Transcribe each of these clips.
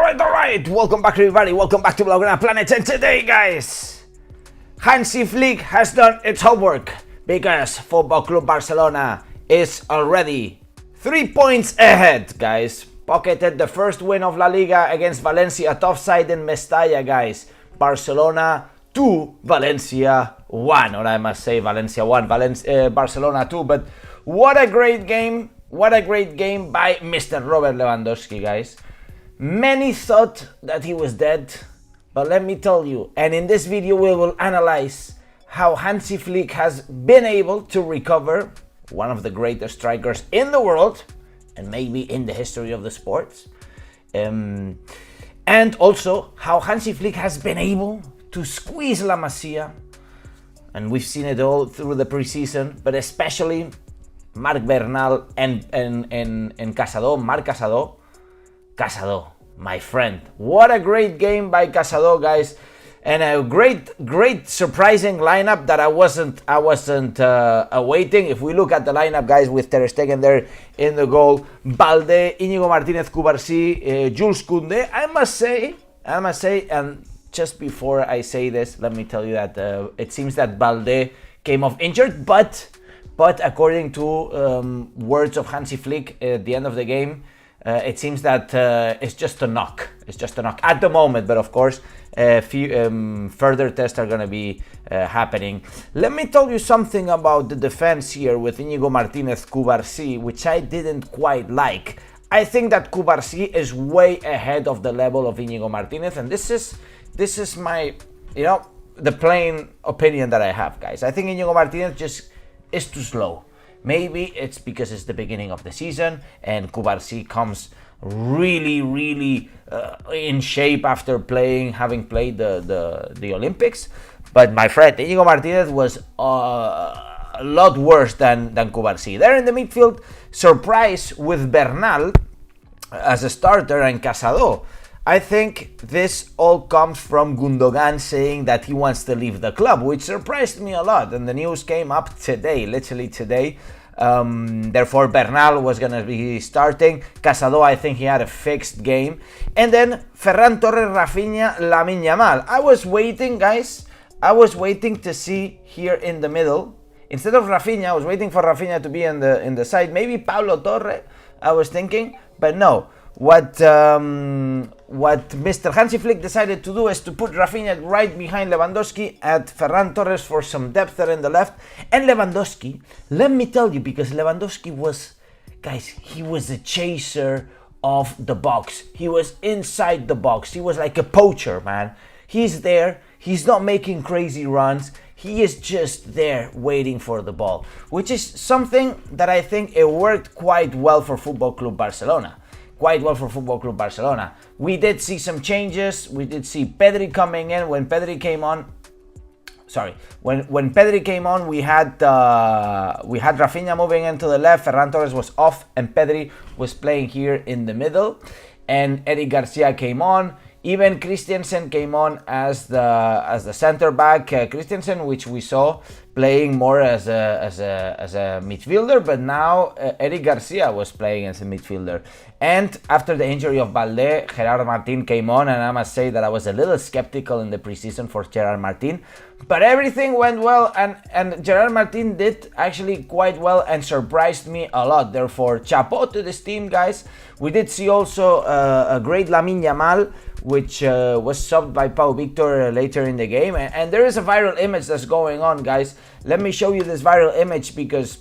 Alright. Welcome back, everybody. Welcome back to Blaugrana Planet. And today, guys, Hansi Flick has done its homework because Football Club Barcelona is already 3 points ahead, guys. Pocketed the first win of La Liga against Valencia, tough side in Mestalla, guys. Barcelona 2, Valencia 1. Or I must say Valencia 1, Barcelona 2. But what a great game. What a great game by Mr. Robert Lewandowski, guys. Many thought that he was dead, but let me tell you, and in this video we will analyze how Hansi Flick has been able to recover one of the greatest strikers in the world, and maybe in the history of the sports. And also how Hansi Flick has been able to squeeze La MASIA, and we've seen it all through the preseason, but especially Marc Bernal and Marc Casado, my friend. What a great game by Casado, guys, and a great surprising lineup that I wasn't awaiting. If we look at the lineup, guys, with Ter Stegen there in the goal, Balde, Íñigo Martínez, Cubarsí, Jules Koundé, I must say, and just before I say this, let me tell you that it seems that Balde came off injured, but according to words of Hansi Flick at the end of the game, it seems that it's just a knock. It's just a knock at the moment, but of course, further tests are going to be happening. Let me tell you something about the defense here with Íñigo Martínez, Cubarsí, which I didn't quite like. I think that Cubarsí is way ahead of the level of Íñigo Martínez, and this is my, the plain opinion that I have, guys. I think Íñigo Martínez just is too slow. Maybe it's because it's the beginning of the season and Cubarsí comes really in shape after having played the Olympics. But my friend, Íñigo Martínez was a lot worse than Cubarsí. There in the midfield, surprise with Bernal as a starter and Casado. I think this all comes from Gundogan saying that he wants to leave the club, which surprised me a lot. And the news came up today, literally today. Therefore, Bernal was going to be starting. Casado, I think he had a fixed game. And then Ferran Torres, Rafinha, Lamine Yamal. I was waiting, guys. I was waiting to see here in the middle. Instead of Rafinha, I was waiting for Rafinha to be in the side. Maybe Paulo Torre, I was thinking. But no. What Mr. Hansi Flick decided to do is to put Rafinha right behind Lewandowski, add Ferran Torres for some depth there in the left, and Lewandowski, let me tell you, because Lewandowski was, guys, he was a chaser of the box. He was inside the box. He was like a poacher, man. He's there. He's not making crazy runs. He is just there waiting for the ball, which is something that I think it worked quite well for Football Club Barcelona. We did see some changes. We did see Pedri coming in. When Pedri came on, we had Rafinha moving into the left. Ferran Torres was off, and Pedri was playing here in the middle. And Eric Garcia came on. Even Christensen came on as the center back. Christensen, which we saw playing more as a midfielder, but now Eric Garcia was playing as a midfielder. And after the injury of Balde, Gerard Martin came on, and I must say that I was a little skeptical in the preseason for Gerard Martin, but everything went well, and Gerard Martin did actually quite well and surprised me a lot. Therefore, chapeau to this team, guys. We did see also a great Lamine Yamal, which was subbed by Pau Victor later in the game, and there is a viral image that's going on, guys. Let me show you this viral image because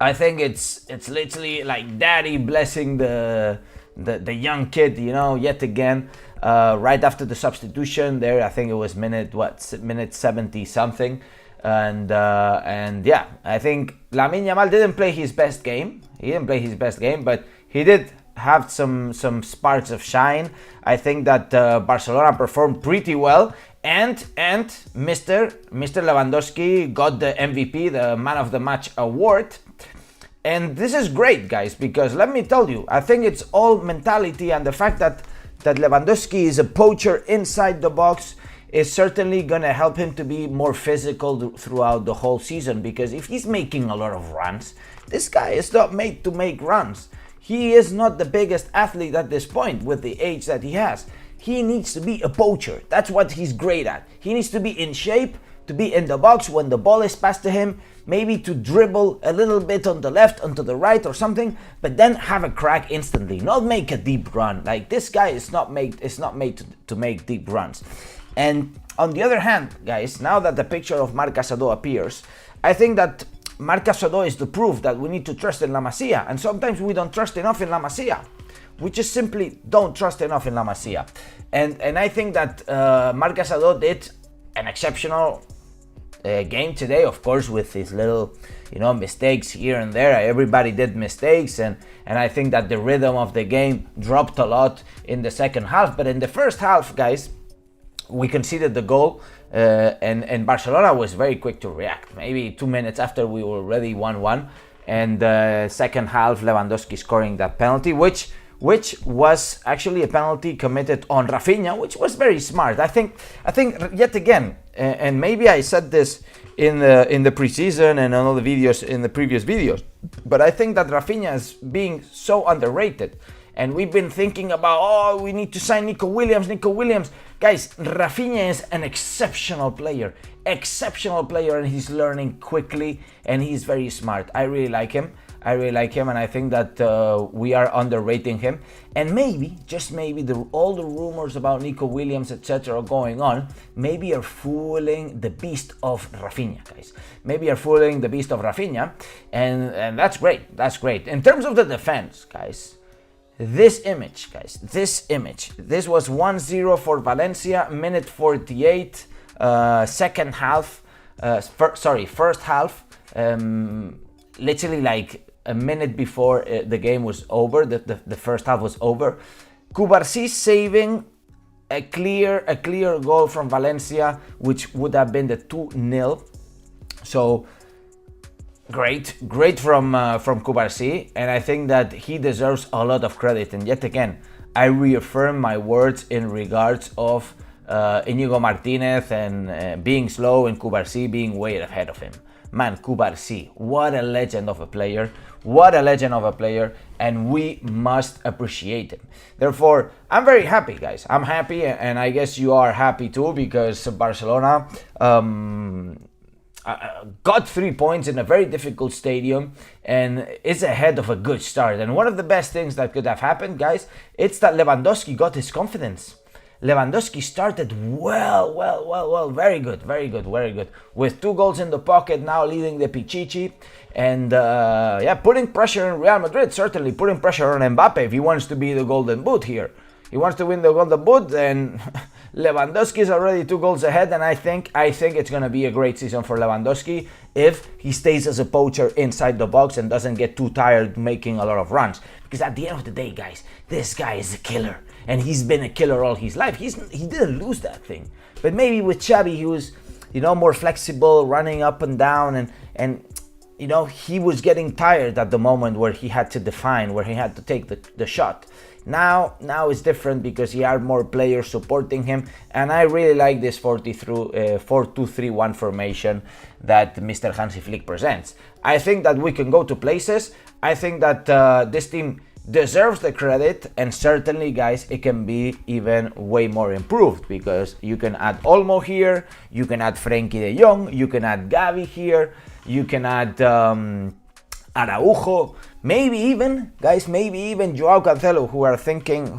I think it's literally like daddy blessing the young kid, yet again, right after the substitution there. I think it was minute 70 something, and yeah, I think Lamine Yamal didn't play his best game. But he did have some sparks of shine. I think that Barcelona performed pretty well, and Mr. Lewandowski got the MVP, the Man of the Match award. And this is great, guys, because let me tell you, I think it's all mentality, and the fact that Lewandowski is a poacher inside the box is certainly going to help him to be more physical throughout the whole season, because if he's making a lot of runs, this guy is not made to make runs. He is not the biggest athlete at this point with the age that he has. He needs to be a poacher. That's what he's great at. He needs to be in shape, to be in the box when the ball is passed to him, maybe to dribble a little bit on the left, onto the right or something, but then have a crack instantly, not make a deep run. Like, this guy is not made to make deep runs. And on the other hand, guys, now that the picture of Marc Casado appears, I think that Marc Casado is the proof that we need to trust in La Masia, and sometimes we don't trust enough in La Masia. We just simply don't trust enough in La Masia. And I think that Marc Casado did an exceptional game today, of course, with his little, mistakes here and there. Everybody did mistakes, and I think that the rhythm of the game dropped a lot in the second half. But in the first half, guys, we conceded the goal, and Barcelona was very quick to react. Maybe 2 minutes after we were already 1-1, and second half, Lewandowski scoring that penalty, which was actually a penalty committed on Rafinha, which was very smart. I think yet again, and maybe I said this in the preseason and on all the videos in the previous videos, but I think that Rafinha is being so underrated. And we've been thinking about, we need to sign Nico Williams. Guys, Rafinha is an exceptional player, and he's learning quickly, and he's very smart. I really like him, and I think that we are underrating him. And maybe, just maybe, all the rumors about Nico Williams, etc. going on, maybe are fooling the beast of Rafinha, guys. Maybe are fooling the beast of Rafinha, and that's great. That's great. In terms of the defense, guys, this was 1-0 for Valencia, minute 48, second half, first half, literally like a minute before the game was over, the first half was over. Cubarsí saving a clear goal from Valencia, which would have been the 2-0. So great from Cubarsí, and I think that he deserves a lot of credit. And yet again, I reaffirm my words in regards of Íñigo Martínez and being slow, and Cubarsí being way ahead of him. Man, Cubarsí, what a legend of a player, and we must appreciate him. Therefore, I'm very happy, guys. I'm happy, and I guess you are happy too, because Barcelona got 3 points in a very difficult stadium and is ahead of a good start. And one of the best things that could have happened, guys, it's that Lewandowski got his confidence. Lewandowski started well, very good, with 2 goals in the pocket, now leading the Pichichi, and putting pressure on Real Madrid, certainly putting pressure on Mbappe if he wants to be the golden boot here. He wants to win the golden boot, and Lewandowski is already 2 goals ahead, and I think it's going to be a great season for Lewandowski if he stays as a poacher inside the box and doesn't get too tired making a lot of runs. Because at the end of the day, guys, this guy is a killer, and he's been a killer all his life. He didn't lose that thing. But maybe with Xavi, he was, more flexible, running up and down, and he was getting tired at the moment where he had to define, where he had to take the shot. Now it's different because he had more players supporting him, and I really like this 4-2-3-1 formation that Mr. Hansi Flick presents. I think that we can go to places. I think that this team deserves the credit, and certainly, guys, it can be even way more improved, because you can add Olmo here, you can add Frenkie de Jong, you can add Gavi here, you can add Araujo, maybe even Joao Cancelo,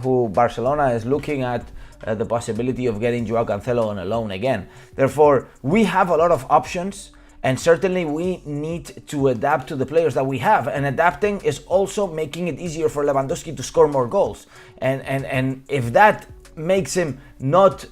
who Barcelona is looking at the possibility of getting Joao Cancelo on a loan again. Therefore, we have a lot of options, and certainly we need to adapt to the players that we have. And adapting is also making it easier for Lewandowski to score more goals. And if that makes him not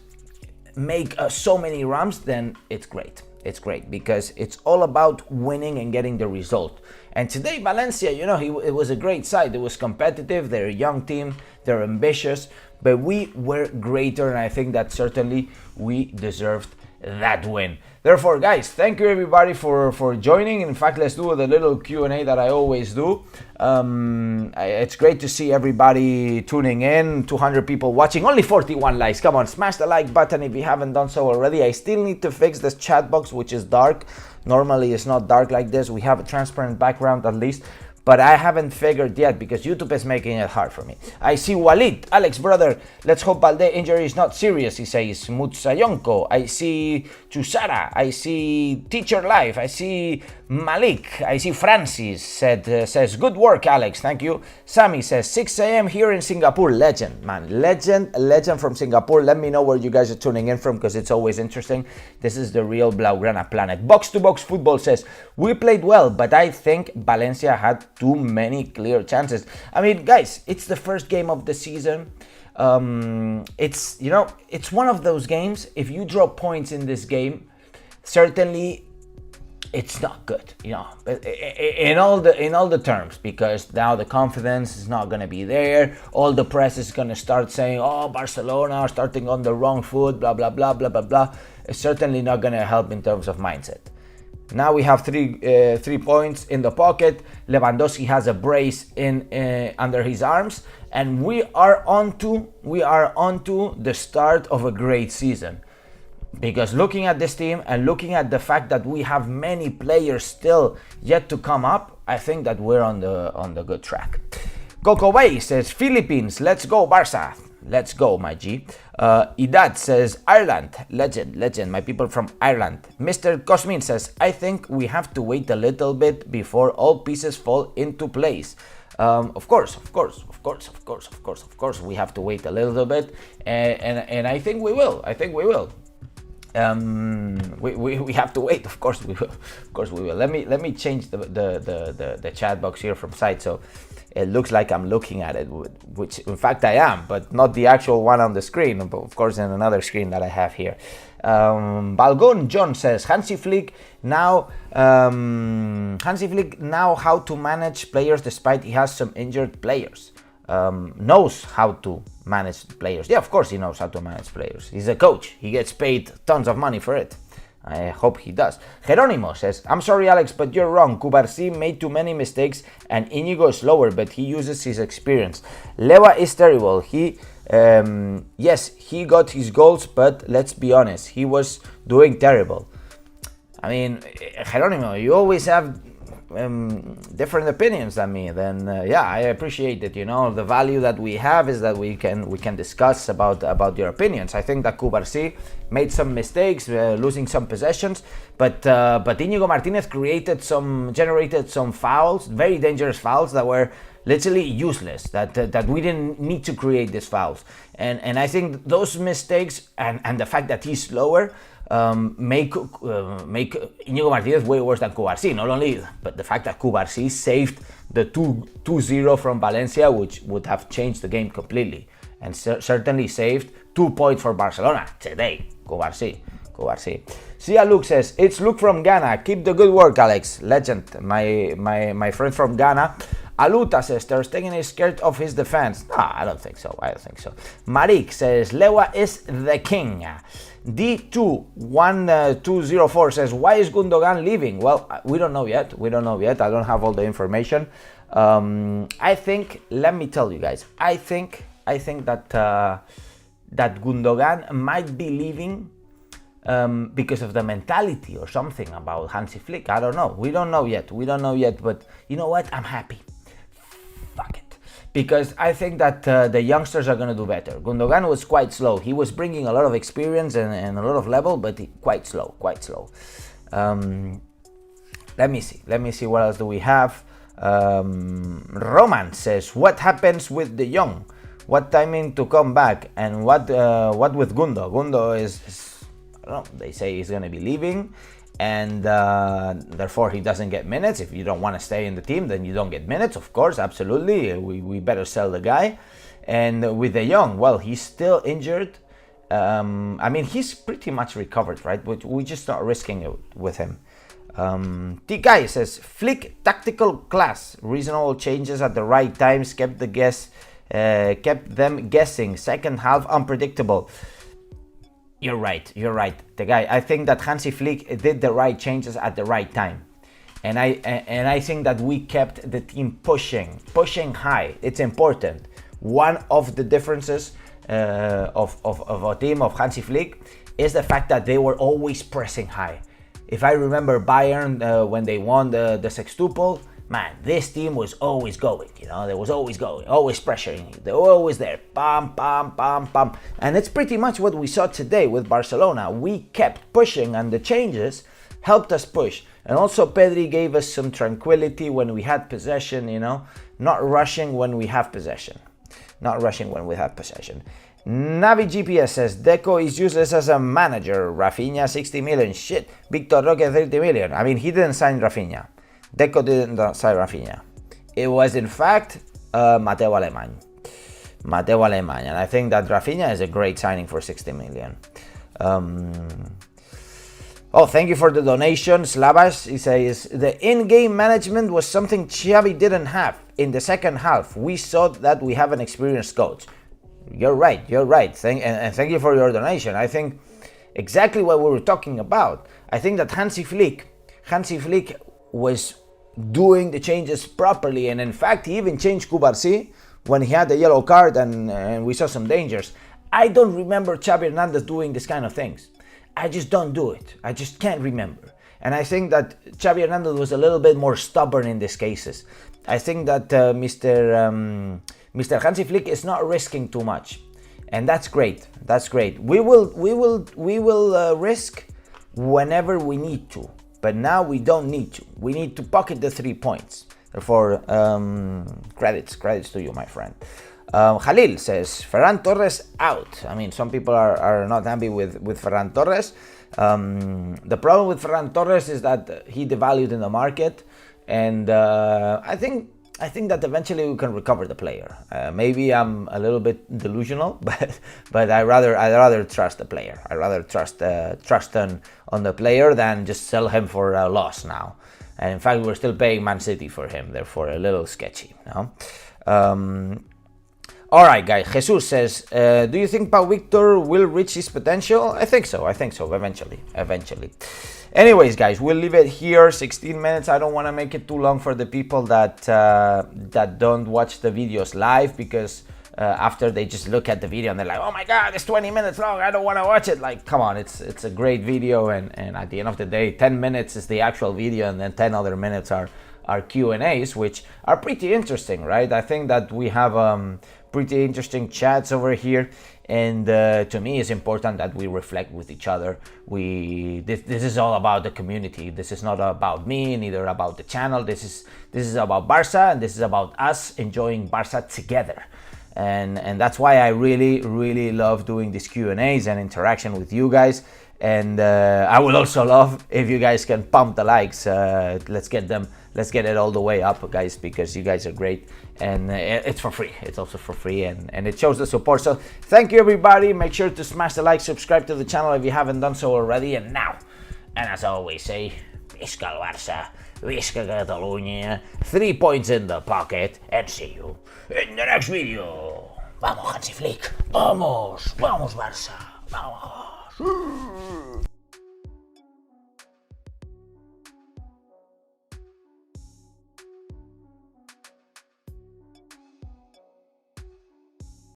make so many runs, then it's great. It's great, because it's all about winning and getting the result. And today, Valencia, it was a great side. It was competitive. They're a young team. They're ambitious. But we were greater, and I think that certainly we deserved that win. Therefore, guys, thank you everybody for joining. In fact, let's do the little Q&A that I always do. It's great to see everybody tuning in. 200 people watching, only 41 likes. Come on, smash the like button if you haven't done so already. I still need to fix this chat box, which is dark. Normally it's not dark like this. We have a transparent background at least. but I haven't figured yet because YouTube is making it hard for me. I see Walid, Alex brother, let's hope Balde injury is not serious, he says. Mutsayonko, I see Chusara, I see Teacher Life, I see Malik, I see Francis, says good work Alex, thank you. Sammy says 6 a.m. here in Singapore, legend, man, legend from Singapore. Let me know where you guys are tuning in from because it's always interesting. This is the real Blaugrana planet. Box to Box Football says, we played well, but I think Valencia had too many clear chances. I mean, guys, it's the first game of the season. It's, you know, it's one of those games, if you drop points in this game, certainly it's not good, you know, in all the terms, because now the confidence is not going to be there. All the press is going to start saying, oh, Barcelona are starting on the wrong foot, blah blah blah blah blah blah. It's certainly not going to help in terms of mindset. Now we have three points in the pocket. Lewandowski has a brace in under his arms, and we are onto the start of a great season. Because looking at this team and looking at the fact that we have many players still yet to come up, I think that we're on the good track. Coco Bay says Philippines, let's go Barça. Let's go, my G. Idad says Ireland, legend, my people from Ireland. Mr. Cosmin says, I think we have to wait a little bit before all pieces fall into place. Of course, we have to wait a little bit, and I think we will. We have to wait. Of course we will. Let me change the chat box here from side so it looks like I'm looking at it, which in fact I am, but not the actual one on the screen, but of course in another screen that I have here. Balgon John says Hansi Flick now how to manage players despite he has some injured players. Knows how to manage players. Yeah, of course he knows how to manage players. He's a coach. He gets paid tons of money for it. I hope he does. Geronimo says, I'm sorry Alex, but you're wrong. Cubarsí made too many mistakes and Inigo is slower, but he uses his experience. Lewa is terrible. Yes, he got his goals, but let's be honest, he was doing terrible. I mean, Geronimo, you always have different opinions than me. Then yeah, I appreciate it. You know, the value that we have is that we can discuss about your opinions. I think that Cubarsí made some mistakes, losing some possessions, but Íñigo Martínez generated some fouls, very dangerous fouls that were literally useless, that we didn't need to create these fouls, and I think those mistakes and the fact that he's slower make Íñigo Martínez way worse than Cubarsí. Not only, but the fact that Cubarsí saved the 2-0 from Valencia, which would have changed the game completely, and certainly saved 2 points for Barcelona today. Cubarsí. Sia Luke says, it's Luke from Ghana. Keep the good work, Alex. Legend, my friend from Ghana. Aluta says, Ter Stegen is scared of his defense. No, I don't think so. Marik says, Lewa is the king. D21204 says, why is Gundogan leaving? Well, we don't know yet. I don't have all the information. I think, let me tell you guys, I think that that Gundogan might be leaving because of the mentality or something about Hansi Flick. I don't know. We don't know yet. But you know what? I'm happy. Fuck it. Because I think that the youngsters are going to do better. Gundogan was quite slow. He was bringing a lot of experience and a lot of level, but quite slow. Let me see. What else do we have? Roman says, what happens with the young? What timing to come back? And what with Gundo? Gundo is I don't know, they say he's going to be leaving, and therefore he doesn't get minutes. If you don't want to stay in the team, then you don't get minutes, of course, absolutely. We better sell the guy. And with the young, well, he's still injured. I mean, he's pretty much recovered, right? But we just not risking it with him. T-Guy says, Flick tactical class, reasonable changes at the right times, kept them guessing. Second half unpredictable. You're right. The guy. I think that Hansi Flick did the right changes at the right time, and I think that we kept the team pushing high. It's important. One of the differences of a team of Hansi Flick is the fact that they were always pressing high. If I remember Bayern when they won the sextuple, man, this team was always going, they was always going, always pressuring, they were always there, bam, bam, bam, bam. And it's pretty much what we saw today with Barcelona. We kept pushing and the changes helped us push. And also Pedri gave us some tranquility when we had possession, not rushing when we have possession. Navi GPS says, Deco is useless as a manager. Rafinha, 60 million. Shit. Victor Roque, 30 million. I mean, he didn't sign Rafinha. Deco didn't sign Rafinha. It was, in fact, Mateo Alemany. And I think that Rafinha is a great signing for 60 million. Oh, thank you for the donation, Slavas. He says, the in-game management was something Xavi didn't have. In the second half, we saw that we have an experienced coach. You're right. Thank you for your donation. I think exactly what we were talking about. I think that Hansi Flick was doing the changes properly, and in fact, he even changed Cubarsí when he had the yellow card and we saw some dangers. I don't remember Xavi Hernandez doing this kind of things. I just don't do it. I just can't remember. And I think that Xavi Hernandez was a little bit more stubborn in these cases. I think that Mr. Hansi Flick is not risking too much, and that's great. We will risk whenever we need to, but now we don't need to. We need to pocket the 3 points. Therefore, credits to you, my friend. Khalil says, Ferran Torres out. I mean, some people are not happy with Ferran Torres. The problem with Ferran Torres is that he devalued in the market, and I think that eventually we can recover the player. Maybe I'm a little bit delusional, but I rather trust the player. I rather trust on the player than just sell him for a loss now. And in fact, we're still paying Man City for him, therefore a little sketchy. All right, guys. Jesus says, do you think Pau Victor will reach his potential? I think so. Eventually. Anyways, guys, we'll leave it here. 16 minutes. I don't want to make it too long for the people that don't watch the videos live, because after they just look at the video and they're like, oh my God, it's 20 minutes long. I don't want to watch it. Like, come on, it's a great video. And at the end of the day, 10 minutes is the actual video, and then 10 other minutes are Q&As, which are pretty interesting, right? I think that we have pretty interesting chats over here, and to me it's important that we reflect with each other. This is all about the community. This is not about me, neither about the channel. This is about Barça, and this is about us enjoying Barça together. And that's why I really love doing these Q&As and interaction with you guys. And I will also love if you guys can pump the likes. Let's get it all the way up, guys, because you guys are great, and it's for free. It's also for free, and it shows the support. So thank you, everybody. Make sure to smash the like, subscribe to the channel if you haven't done so already. And as I always say, visca el Barça, visca Catalunya, 3 points in the pocket, and see you in the next video. Vamos, Hansi Flick. Vamos Barça. Vamos.